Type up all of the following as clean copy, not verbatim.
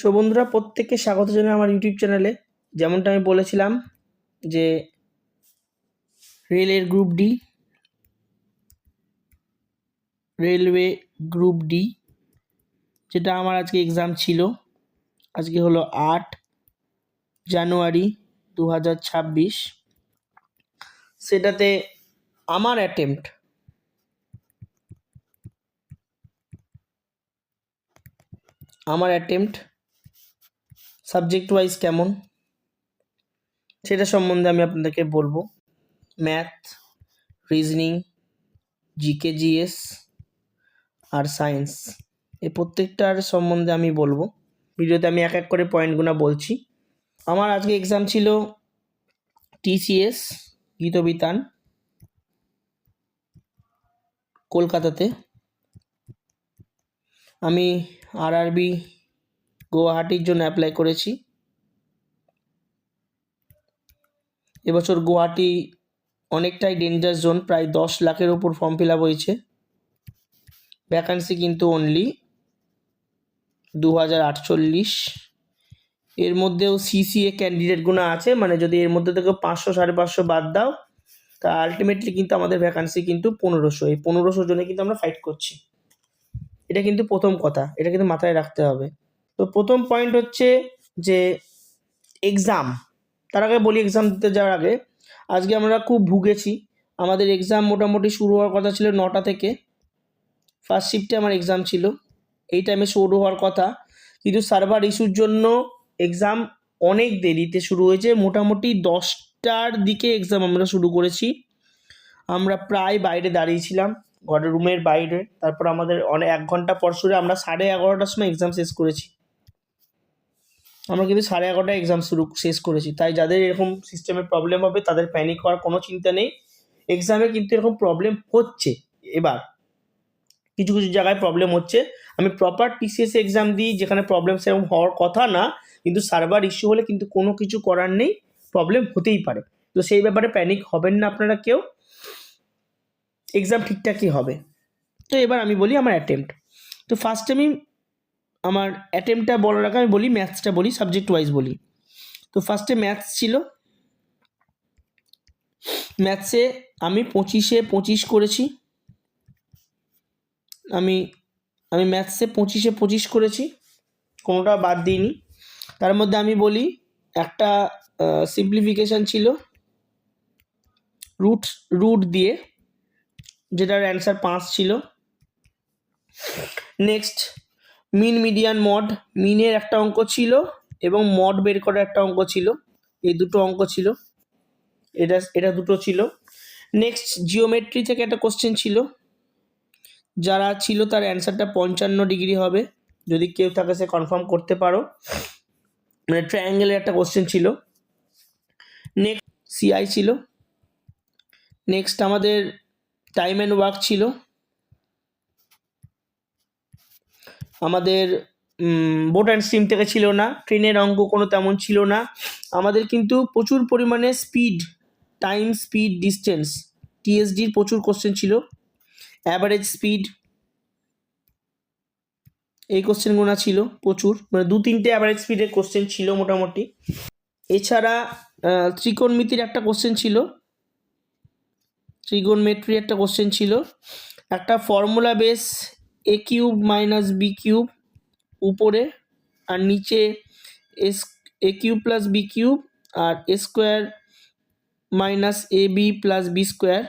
So বন্ধুরা, প্রত্যেককে স্বাগত জানাই আমার ইউটিউব চ্যানেলে। যেমনটা আমি বলেছিলাম যে রেলওয়ে গ্রুপ ডি যেটা আমার আজকে এক্সাম ছিল। আজকে হলো 8 জানুয়ারি 2026। সেটাতে আমার অ্যাটেম্পট সাবজেক্ট ওয়াইজ কেমন সেটা সম্বন্ধে আমি আপনাদেরকে বলবো। ম্যাথ, রিজনিং, জিকে, জিএস আর সায়েন্স, এই প্রত্যেকটার সম্বন্ধে আমি বলবো। ভিডিওতে আমি এক এক করে পয়েন্টগুলো বলছি। আমার আজকে এক্সাম ছিল টিসিএস গীতবিতান, কলকাতাতে। আমি আরআরবি গুয়াহাটির জন্য অ্যাপ্লাই করেছি। এবছর গুয়াহাটি অনেকটাই ডেঞ্জার জোন, প্রায় 10 লাখের ওপর ফর্ম ফিল আপ হয়েছে। ভ্যাকান্সি কিন্তু অনলি 2048। এর মধ্যেও সিসিএ ক্যান্ডিডেটগুলো আছে, মানে যদি এর মধ্যে থেকে 500 550 বাদ দাও, তা আলটিমেটলি কিন্তু আমাদের ভ্যাকান্সি কিন্তু 1500। এই 1500 জনে কিন্তু আমরা ফাইট করছি। এটা কিন্তু প্রথম কথা, এটা কিন্তু মাথায় রাখতে হবে। তো প্রথম পয়েন্ট হচ্ছে যে এক্সাম। তার আগে বলি, এক্সাম দিতে যাওয়ার আগে আজকে আমরা খুব ভুগেছি। আমাদের এক্সাম মোটামুটি শুরু হওয়ার কথা ছিল 9টা থেকে। ফার্স্ট শিফটে আমার এক্সাম ছিল, এই টাইমে শুরু হওয়ার কথা, কিন্তু সার্ভার ইস্যুর জন্য এক্সাম অনেক দেরিতে শুরু হয়েছে। মোটামুটি 10টার দিকে এক্সাম আমরা শুরু করেছি। আমরা প্রায় বাইরে দাঁড়িয়েছিলাম, ঘরের রুমের বাইরে। তারপর আমাদের অনেক 1 ঘন্টা পর শুরু, আমরা 11:30টার সময় এক্সাম শেষ করেছি। আমরা কিন্তু 11:30টায় এক্সাম শেষ করেছি। তাই যাদের এরকম সিস্টেমের প্রবলেম হবে তাদের প্যানিক হওয়ার কোনো চিন্তা নেই। এক্সামে কিন্তু এরকম প্রবলেম হচ্ছে, এবার কিছু কিছু জায়গায় প্রবলেম হচ্ছে। আমি প্রপার টিসিএস এক্সাম দিই, যেখানে প্রবলেম সেরকম হওয়ার কথা না, কিন্তু সার্ভার ইস্যু হলে কিন্তু কোনো কিছু করার নেই, প্রবলেম হতেই পারে। তো সেই ব্যাপারে প্যানিক হবেন না আপনারা কেউ, এক্সাম ঠিকঠাকই হবে। তো এবার আমি বলি আমার অ্যাটেম্পট। তো ফার্স্ট আমি আমার অ্যাটেম্পটটা বলার আগে আমি বলি ম্যাথসটা বলি, সাবজেক্ট ওয়াইজ বলি। তো ফার্স্টে ম্যাথস ছিল। ম্যাথসে আমি 25-এ 25 করেছি। আমি ম্যাথসে 25-এ 25 করেছি, কোনোটা বাদ দিইনি। তার মধ্যে আমি বলি একটা সিম্পলিফিকেশান ছিল রুট দিয়ে, যেটার অ্যান্সার 5 ছিল। নেক্সট মিন, মিডিয়ান, মড। মিনের একটা অঙ্ক ছিল এবং মড বের করার একটা অঙ্ক ছিল। এই দুটো অঙ্ক ছিল, এটা দুটো ছিল। নেক্সট জিওমেট্রি থেকে একটা কোশ্চেন ছিল, যারা ছিল তার অ্যান্সারটা 55 ডিগ্রি হবে, যদি কেউ থাকে সে কনফার্ম করতে পারো। মানে ট্রায়াঙ্গেলের একটা কোশ্চেন ছিল। নেক্সট সিআই ছিল। নেক্সট আমাদের টাইম অ্যান্ড ওয়ার্ক ছিল। আমাদের বোট অ্যান্ড স্ট্রিম থেকে ছিল না। ট্রেনের অঙ্ক কোনো তেমন ছিল না। আমাদের কিন্তু প্রচুর পরিমাণে স্পিড, টাইম, স্পিড, ডিস্টেন্স, টিএসডির প্রচুর কোশ্চেন ছিল। অ্যাভারেজ স্পিড, এই কোশ্চেনগুলো ছিল প্রচুর, মানে 2-3টে অ্যাভারেজ স্পিডের কোশ্চেন ছিল মোটামুটি। এছাড়া ত্রিকোণমিতির একটা কোশ্চেন ছিল, ট্রিগোনমেট্রি একটা কোশ্চেন ছিল। একটা ফর্মুলা বেস এ কিউব মাইনাস বি কিউব উপরে, আর নিচে এ cube plus B cube R A square minus A B plus B square,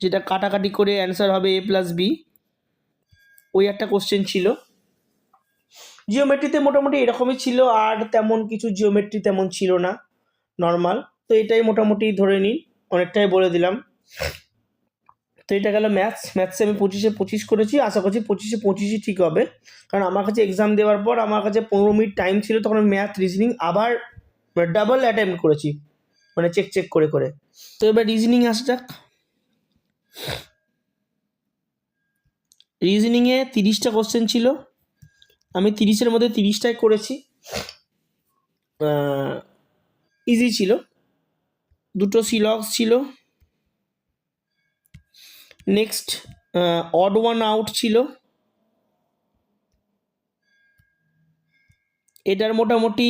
যেটা কাটাকাটি করে অ্যান্সার হবে এ প্লাস বি, ওই একটা কোশ্চেন ছিল। জিওমেট্রিতে মোটামুটি এরকমই ছিল, আর তেমন কিছু জিওমেট্রি তেমন ছিল না, নর্মাল। তো এটাই মোটামুটি ধরে নিন, অনেকটাই বলে দিলাম। তো এটা গেল ম্যাথসে আমি 25-এ 25 করেছি। আশা করছি 25-এ 25ই ঠিক হবে, কারণ আমার কাছে এক্সাম দেওয়ার পর আমার কাছে 15 মিনিট টাইম ছিল, তখন আমি ম্যাথ, রিজনিং আবার ডাবল অ্যাটেম্প্ট করেছি, মানে চেক করে করে। তো এবার রিজনিং আসা যাক। রিজনিংয়ে 30টা কোশ্চেন ছিল, আমি 30-এর মধ্যে 30টাই করেছি। ইজি ছিল। দুটো সিলক্স ছিল। নেক্সট অড ওয়ান আউট ছিল। এটার মোটামুটি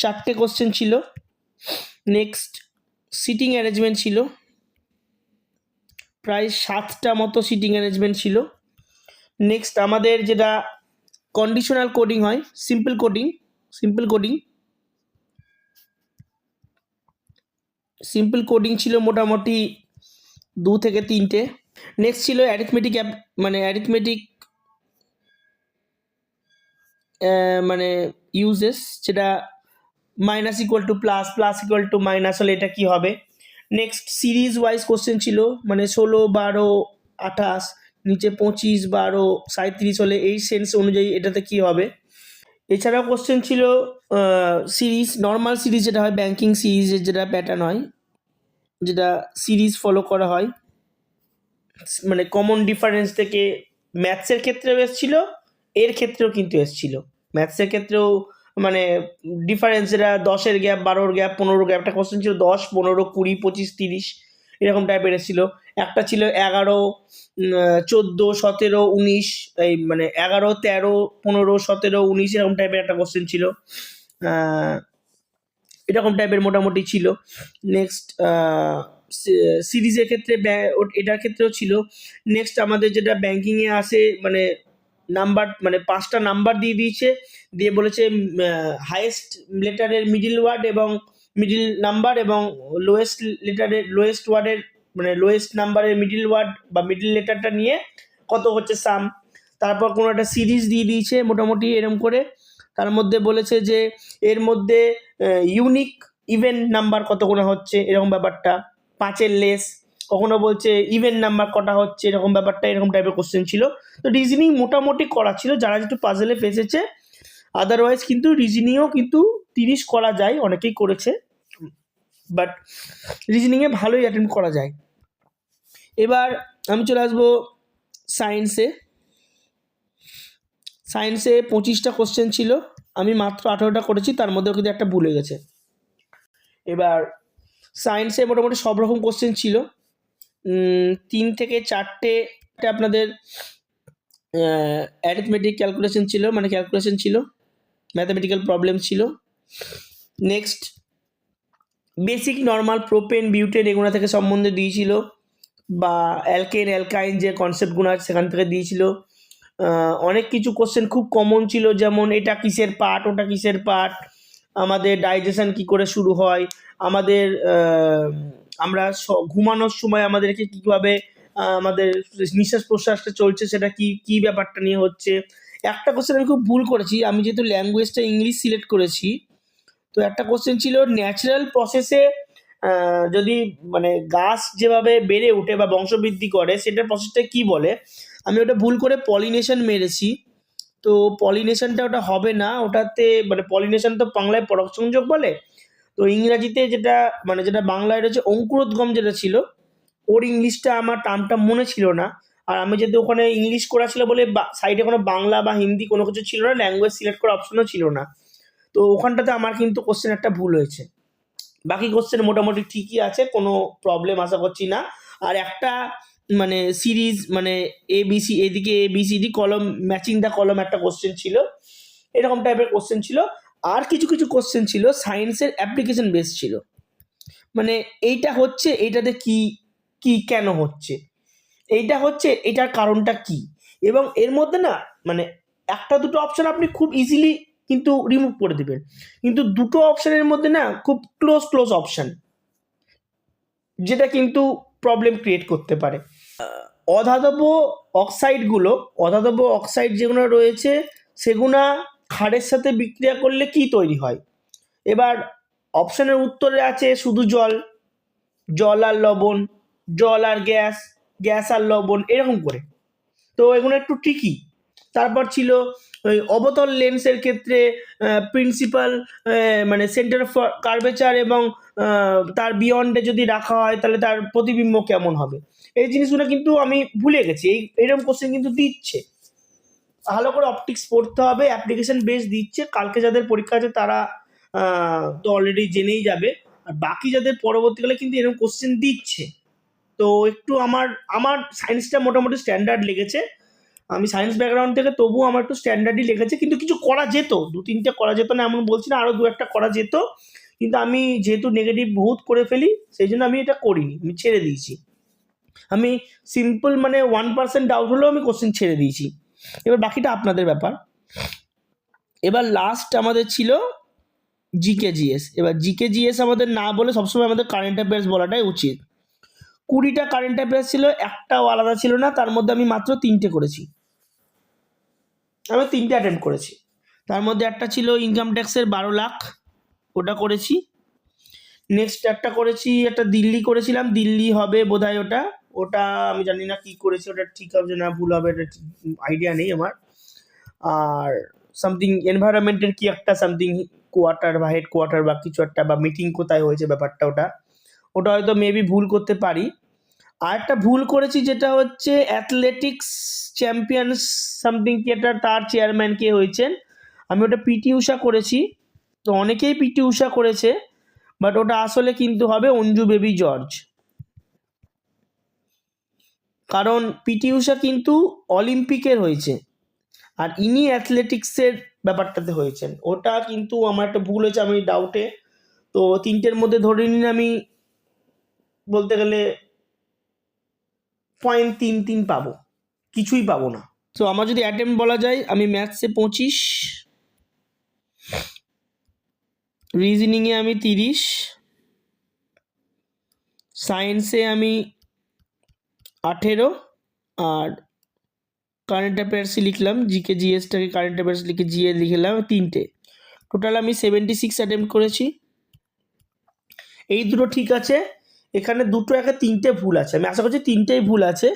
4টে কোশ্চেন ছিল। নেক্সট সিটিং অ্যারেঞ্জমেন্ট ছিল, প্রায় 7টা মতো সিটিং অ্যারেঞ্জমেন্ট ছিল। নেক্সট আমাদের যেটা কন্ডিশনাল কোডিং হয়, সিম্পল কোডিং ছিল মোটামুটি 2 থেকে 3টে। নেক্সট ছিল অ্যারিথমেটিক ইউজেস, যেটা minus equal to plus, plus equal to minus হলে এটা কি হবে। নেক্সট সিরিজ ওয়াইজ কোশ্চেন ছিল, মানে 16, 12, 28, নিচে 25, 12, 37 হলে এই সেন্স অনুযায়ী এটাতে কি হবে। এছাড়াও কোশ্চেন ছিল সিরিজ, নর্মাল সিরিজ যেটা হয় ব্যাংকিং সিরিজের যেটা প্যাটার্ন হয়, যেটা সিরিজ ফলো করা হয়, মানে কমন ডিফারেন্স থেকে ম্যাথসের ক্ষেত্রেও এসেছিল, এর ক্ষেত্রেও কিন্তু এসেছিল। ম্যাথসের ক্ষেত্রেও মানে ডিফারেন্স যেটা 10-এর গ্যাপ, 12-এর গ্যাপ, 15-এর গ্যাপ, একটা কোশ্চেন ছিল 10, 15, 20, 25, 30 এরকম টাইপের এসেছিল। একটা ছিল 11, 14, 17, 19, এই মানে 11, 13, 15, 17, 19 এরকম টাইপের একটা কোশ্চেন ছিল। এরকম টাইপের মোটামুটি ছিল। নেক্সট সিরিজের ক্ষেত্রে এটার ক্ষেত্রেও ছিল। নেক্সট আমাদের যেটা ব্যাংকিংয়ে আসে, মানে নাম্বার, মানে 5টা নাম্বার দিয়ে দিয়েছে, দিয়ে বলেছে হাইয়েস্ট লেটারের মিডিল ওয়ার্ড এবং মিডিল নাম্বার এবং লোয়েস্ট লেটারের লোয়েস্ট ওয়ার্ডের, মানে লোয়েস্ট নাম্বারের মিডিল ওয়ার্ড বা মিডিল লেটারটা নিয়ে কত হচ্ছে সাম। তারপর কোনো একটা সিরিজ দিয়ে দিয়েছে মোটামুটি এরম করে, তার মধ্যে বলেছে যে এর মধ্যে ইউনিক ইভেন নাম্বার কতগুলো হচ্ছে এরকম ব্যাপারটা, 5-এর লেস, কখনো বলছে ইভেন নাম্বার কটা হচ্ছে এরকম ব্যাপারটা, এরকম টাইপের কোশ্চেন ছিল। তো রিজনিং মোটামুটি করা ছিল, যারা একটু পাজেলে ফেসেছে। আদারওয়াইজ কিন্তু রিজনিংও কিন্তু 30 করা যায়, অনেকেই করেছে, বাট রিজনিংয়ে ভালোই অ্যাটেন্ড করা যায়। এবার আমি চলে আসবো সায়েন্সে। 25টা কোশ্চেন ছিল, আমি মাত্র 18টা করেছি, তার মধ্যেও কিন্তু একটা ভুলে গেছে। এবার সায়েন্সে মোটামুটি সব রকম কোশ্চেন ছিল। 3 থেকে 4টে আপনাদের অ্যারিথমেটিক ক্যালকুলেশন ছিল, মানে ক্যালকুলেশন ছিল, ম্যাথামেটিক্যাল প্রবলেম ছিল। Next basic normal propane, butane এগুলো থেকে সম্বন্ধে দিয়েছিল, বা অ্যালকেন অ্যালকাইন যে কনসেপ্টগুলো আছে সেখান থেকে দিয়েছিল। অনেক কিছু কোশ্চেন খুব কমন ছিল, যেমন এটা কিসের পার্ট, ওটা কিসের পার্ট, আমাদের ডাইজেশন কি করে শুরু হয়, আমাদের আমরা ঘুমানোর সময় আমাদেরকে কীভাবে আমাদের নিঃশ্বাস প্রশ্বাসটা চলছে সেটা কি ব্যাপারটা নিয়ে হচ্ছে। একটা কোশ্চেন আমি খুব ভুল করেছি, আমি যেহেতু ল্যাঙ্গুয়েজটা ইংলিশ সিলেক্ট করেছি, তো একটা কোশ্চেন ছিল ন্যাচারাল প্রসেসে যদি মানে গাছ যেভাবে বেড়ে ওঠে বা বংশবৃদ্ধি করে সেটার প্রসেসটা কি বলে, আমি ওটা ভুল করে পলিনেশন মেরেছি। তো পলিনেশনটা ওটা হবে না, ওটাতে মানে পলিনেশন তো বাংলায় পরাগ সংযোগ বলে, তো ইংরাজিতে যেটা বাংলায় রয়েছে অঙ্কুরোদ্গম যেটা ছিল, ওর ইংলিশটা আমার টার্মটা মনে ছিল না। আর আমি যেহেতু ওখানে ইংলিশ করা ছিল বলে সাইডে কোনো বাংলা বা হিন্দি কোনো কিছু ছিল না, ল্যাঙ্গুয়েজ সিলেক্ট করার অপশনও ছিল না, তো ওখানটাতে আমার কিন্তু কোশ্চেন একটা ভুল হয়েছে। বাকি কোশ্চেন মোটামুটি ঠিকই আছে, কোনো প্রবলেম আশা করছি না। আর একটা মানে সিরিজ, মানে ABC, এদিকে ABCD কলম, ম্যাচিং দ্য কলম একটা কোশ্চেন ছিল, এরকম টাইপের কোশ্চেন ছিল। আর কিছু কোশ্চেন ছিল সায়েন্সের অ্যাপ্লিকেশন বেস ছিল, মানে এইটা হচ্ছে, এইটাতে কি কেন হচ্ছে, এইটা হচ্ছে, এটার কারণটা কি, এবং এর মধ্যে না মানে একটা দুটো অপশন আপনি খুব ইজিলি কিন্তু রিমুভ করে দেবেন, কিন্তু দুটো অপশনের মধ্যে না খুব ক্লোজ অপশন, যেটা কিন্তু প্রবলেম ক্রিয়েট করতে পারে। অধাতব অক্সাইড যেগুলো রয়েছে সেগুলো ক্ষারের সাথে বিক্রিয়া করলে কি তৈরি হয়। এবার অপশনের উত্তরে আছে শুধু জল আর লবণ, জল আর গ্যাস আর লবণ, এরকম করে, তো এগুলো একটু ট্রিকি। তারপর ছিল ওই অবতল লেন্সের ক্ষেত্রে প্রিন্সিপাল মানে সেন্টার অফ কার্ভেচার এবং তার বিয়ন্ডে যদি রাখা হয় তাহলে তার প্রতিবিম্ব কেমন হবে। এই জিনিসগুলো কিন্তু আমি ভুলে গেছি, এইরকম কোশ্চেন কিন্তু দিচ্ছে। ভালো করে অপটিক্স পড়তে হবে, অ্যাপ্লিকেশন বেস দিচ্ছে, কালকে যাদের পরীক্ষা আছে তারা তো অলরেডি জেনেই যাবে, আর বাকি যাদের পরবর্তীকালে কিন্তু এরকম কোশ্চেন দিচ্ছে। তো একটু আমার সায়েন্সটা মোটামুটি স্ট্যান্ডার্ড লেগেছে, আমি সায়েন্স ব্যাকগ্রাউন্ড থেকে, তবুও আমার একটু স্ট্যান্ডার্ডই লেগেছে, কিন্তু কিছু করা যেত, 2-3টে করা যেত না এমন বলছি না, আরও 2-একটা করা যেত, কিন্তু আমি যেহেতু নেগেটিভ বহুত করে ফেলি সেই জন্য আমি এটা করিনি, আমি ছেড়ে দিয়েছি। আমি সিম্পল মানে 1% ডাউট হলেও আমি কোশ্চেন ছেড়ে দিয়েছি। এবার বাকিটা আপনাদের ব্যাপার। এবার লাস্ট আমাদের ছিল জিকে জিএস। এবার জিকে জিএস আমাদের না বলে সবসময় আমাদের কারেন্ট অ্যাফেয়ার্স বলাটাই উচিত। 20টা কারেন্ট অ্যাফেয়ার্স ছিল, একটাও আলাদা ছিল না, তার মধ্যে আমি মাত্র 3টে করেছি, আমি 3টে অ্যাটেম্প করেছি। তার মধ্যে একটা ছিল ইনকাম ট্যাক্সের 12 লাখ, ওটা করেছি। নেক্সট একটা করেছি, একটা দিল্লি করেছিলাম, দিল্লি হবে বোধহয় ওটা, ওটা আমি জানি না কি করেছি, ওটা ঠিক হবে না ভুল হবে এটা আইডিয়া নেই আমার। আর সামথিং এনভায়রনমেন্টের কি একটা সামথিং কোয়ার্টার বা হেড কোয়ার্টার বা কিছু একটা, বা মিটিং কোথায় হয়েছে ব্যাপারটা, ওটা হয়তো মেবি ভুল করতে পারি। আর একটা ভুল করেছি যেটা হচ্ছে অ্যাথলেটিক্স চ্যাম্পিয়ন্স সামথিং কি একটা, তার চেয়ারম্যান কে হয়েছেন, আমি ওটা পিটি ঊষা করেছি। তো অনেকেই পিটি ঊষা করেছে, বাট ওটা আসলে কিন্তু হবে অঞ্জু বেবি জর্জ, কারণ পিটি ঊষা কিন্তু অলিম্পিকের হয়েছে আর ইনি অ্যাথলেটিক্সের ব্যাপারটাতে হয়েছেন, ওটা কিন্তু আমার একটা ভুল হয়েছে, আমি ডাউটে। তো 3টের মধ্যে ধরে নিন আমি বলতে গেলে 0.33 পাবো, কিছুই পাবো না। তো আমার যদি অ্যাটেম্প বলা যায়, আমি ম্যাথসে 25, রিজনিংয়ে আমি 30, সায়েন্সে আমি 18, আর কারেন্ট অ্যাফেয়ার্সই লিখলাম, জিকে জিএসটাকে কারেন্ট অ্যাফেয়ার্স লিখে জিএ লিখলাম 3টে, টোটাল আমি 76 অ্যাটেম্প করেছি। এই দুটো ঠিক আছে, এখানে 2টো একে 3টে ভুল আছে, আমি আশা করছি 3টেই ভুল আছে।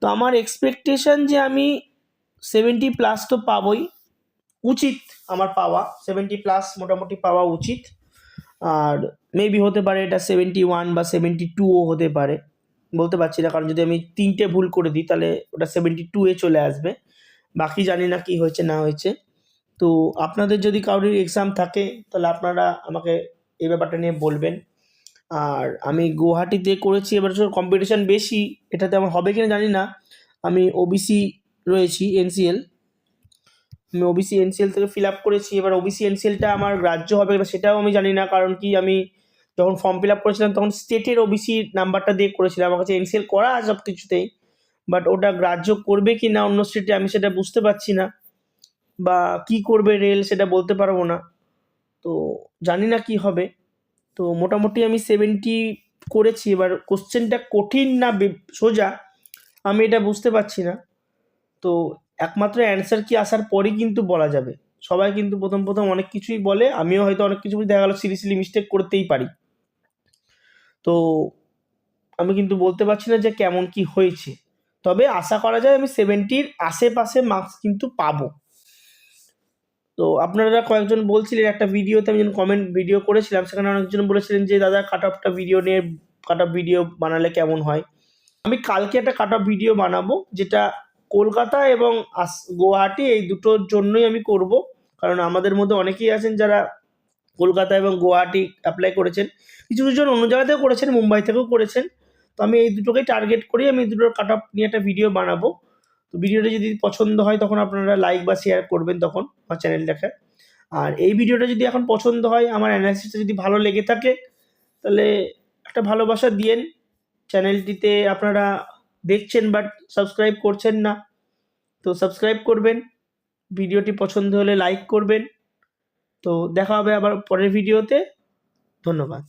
তো আমার এক্সপেকটেশন যে আমি 70+ তো পাবোই, উচিত আমার পাওয়া 70+ মোটামুটি পাওয়া উচিত। আর মেবি হতে পারে এটা 71 বা 72ও হতে পারে, বলতে পারছি না, কারণ যদি আমি 3টে ভুল করে দিই তাহলে ওটা 72-এ চলে আসবে, বাকি জানি না কি হয়েছে না হয়েছে। তো আপনাদের যদি কারোর এক্সাম থাকে তাহলে আপনারা আমাকে এই ব্যাপারটা নিয়ে বলবেন। আর আমি গুয়াহাটিতে করেছি, এবার কম্পিটিশান বেশি, এটাতে আমার হবে কিনা জানি না। আমি ওবিসি রয়েছি এনসিএল, আমি ওবিসি এনসিএল থেকে ফিল আপ করেছি, এবার ওবিসি এনসিএলটা আমার গ্রাহ্য হবে কিনা সেটাও আমি জানি না, কারণ কি আমি যখন ফর্ম ফিল আপ করেছিলাম তখন স্টেটের ওবিসি নাম্বারটা দিয়ে করেছিলাম, আমার কাছে এনসিএল করা আছে সব কিছুতেই, বাট ওটা গ্রাহ্য করবে কি না অন্য স্টেটে আমি সেটা বুঝতে পারছি না, বা কি করবে রেল সেটা বলতে পারবো না, তো জানি না কি হবে। তো মোটামুটি আমি 70 করেছি, এবার কোশ্চেনটা কঠিন না সোজা আমি এটা বুঝতে পারছি না। তো একমাত্র অ্যান্সার কি আসার পরই কিন্তু বলা যাবে, সবাই কিন্তু প্রথম প্রথম অনেক কিছুই বলে, আমিও হয়তো অনেক কিছু দেখা গেলো সিরিয়াসলি মিস্টেক করতেই পারি, তো আমি কিন্তু বলতে পারছি না যে কেমন কি হয়েছে, তবে আশা করা যায় আমি 70-র আশেপাশে মার্কস কিন্তু পাবো। তো আপনারা কয়েকজন বলছিলেন, একটা ভিডিওতে আমি যখন কমেন্ট ভিডিও করেছিলাম সেখানে অনেকজন বলেছিলেন যে দাদা কাট অফটা ভিডিও নিয়ে, কাট অফ ভিডিও বানালে কেমন হয়। আমি কালকে একটা কাট অফ ভিডিও বানাবো, যেটা কলকাতা এবং গুয়াহাটি এই দুটোর জন্যই আমি করব, কারণ আমাদের মধ্যে অনেকেই আছেন যারা কলকাতা এবং গুয়াহাটি অ্যাপ্লাই করেছেন, কিছু কিছু জন অন্য জায়গাতেও করেছেন, মুম্বাই থেকেও করেছেন। তো আমি এই দুটোকেই টার্গেট করি, আমি এই দুটোর কাট অফ নিয়ে একটা ভিডিও বানাবো। তো ভিডিওটা যদি পছন্দ হয় তখন আপনারা লাইক বা শেয়ার করবেন তখন আমার চ্যানেলটাকে। আর এই ভিডিওটা যদি এখন পছন্দ হয়, আমার অ্যানালিসিসটা যদি ভালো লেগে থাকে, তাহলে একটা ভালোবাসা দিয়েন। চ্যানেলটিতে আপনারা দেখছেন বাট সাবস্ক্রাইব করছেন না, তো সাবস্ক্রাইব করবেন, ভিডিওটি পছন্দ হলে লাইক করবেন। তো দেখা হবে আবার পরের ভিডিওতে, ধন্যবাদ।